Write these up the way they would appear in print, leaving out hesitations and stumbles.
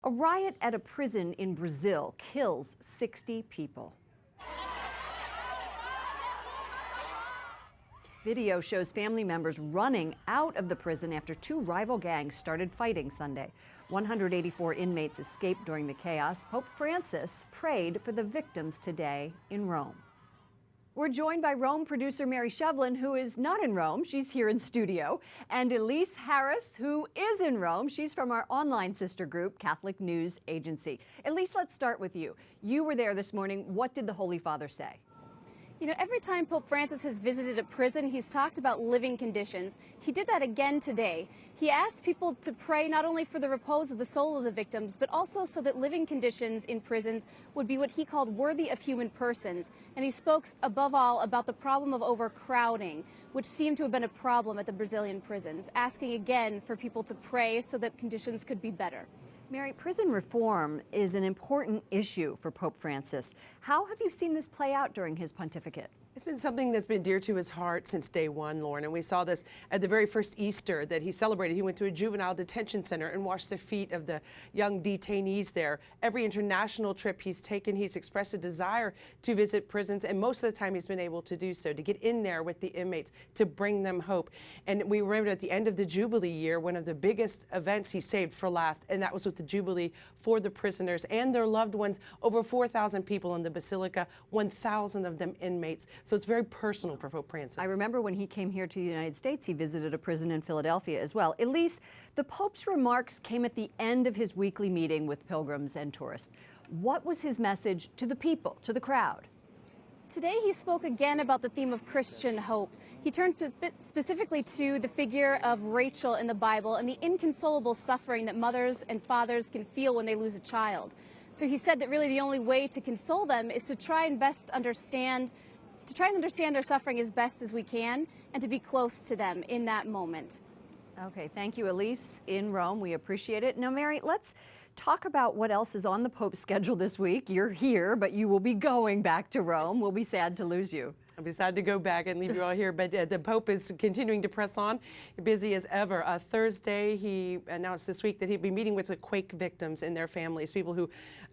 A riot at a prison in Brazil kills 60 people. Video shows family members running out of the prison after two rival gangs started fighting Sunday. 184 inmates escaped during the chaos. Pope Francis prayed for the victims today in Rome. We're joined by Rome producer Mary Shovlain, who is not in Rome. She's here in studio. And Elise Harris, who is in Rome. She's from our online sister group, Catholic News Agency. Elise, let's start with you. You were there this morning. What did the Holy Father say? You know, every time Pope Francis has visited a prison, he's talked about living conditions. He did that again today. He asked people to pray not only for the repose of the soul of the victims, but also so that living conditions in prisons would be what he called worthy of human persons. And he spoke above all about the problem of overcrowding, which seemed to have been a problem at the Brazilian prisons, asking again for people to pray so that conditions could be better. Mary, prison reform is an important issue for Pope Francis. How have you seen this play out during his pontificate? It's been something that's been dear to his heart since day one, Lauren, and we saw this at the very first Easter that he celebrated. He went to a juvenile detention center and washed the feet of the young detainees there. Every international trip he's taken, he's expressed a desire to visit prisons, and most of the time he's been able to do so, to get in there with the inmates, to bring them hope. And we remember at the end of the Jubilee year, one of the biggest events he saved for last, and that was with the Jubilee for the prisoners and their loved ones. Over 4,000 people in the Basilica, 1,000 of them inmates. So it's very personal for Pope Francis. I remember when he came here to the United States, he visited a prison in Philadelphia as well. Elise, the Pope's remarks came at the end of his weekly meeting with pilgrims and tourists. What was his message to the people, to the crowd? Today he spoke again about the theme of Christian hope. He turned specifically to the figure of Rachel in the Bible and the inconsolable suffering that mothers and fathers can feel when they lose a child. So he said that really the only way to console them is to try and understand their suffering as best as we can and to be close to them in that moment. Okay, thank you, Elise, in Rome. We appreciate it. Now, Mary, let's talk about what else is on the Pope's schedule this week. You're here, but you will be going back to Rome. We'll be sad to lose you. I'll be sad to go back and leave you all here, but the Pope is continuing to press on, busy as ever. Thursday, he announced this week that he'd be meeting with the quake victims and their families, people who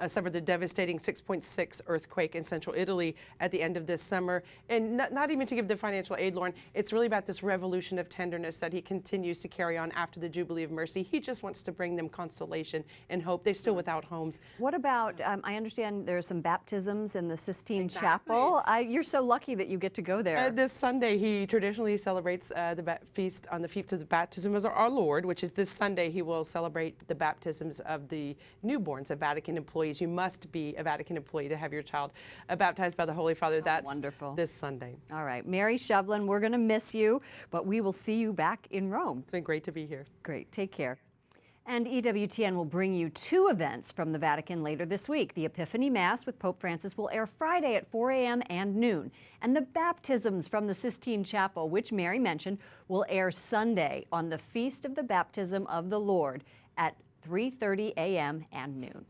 suffered the devastating 6.6 earthquake in central Italy at the end of this summer. And not even to give the financial aid, Lauren, it's really about this revolution of tenderness that he continues to carry on after the Jubilee of Mercy. He just wants to bring them consolation and hope. They're still without homes. What about, I understand there are some baptisms in the Sistine Chapel. You're so lucky that you get to go there. This Sunday, he traditionally celebrates the feast on the feast of the baptism of our Lord, which is this Sunday. He will celebrate the baptisms of the newborns of Vatican employees. You must be a Vatican employee to have your child baptized by the Holy Father. That's wonderful. This Sunday. All right, Mary Shovlain, we're going to miss you, but we will see you back in Rome. It's been great to be here. Great, take care. And EWTN will bring you two events from the Vatican later this week. The Epiphany Mass with Pope Francis will air Friday at 4 a.m. and noon. And the baptisms from the Sistine Chapel, which Mary mentioned, will air Sunday on the Feast of the Baptism of the Lord at 3:30 a.m. and noon.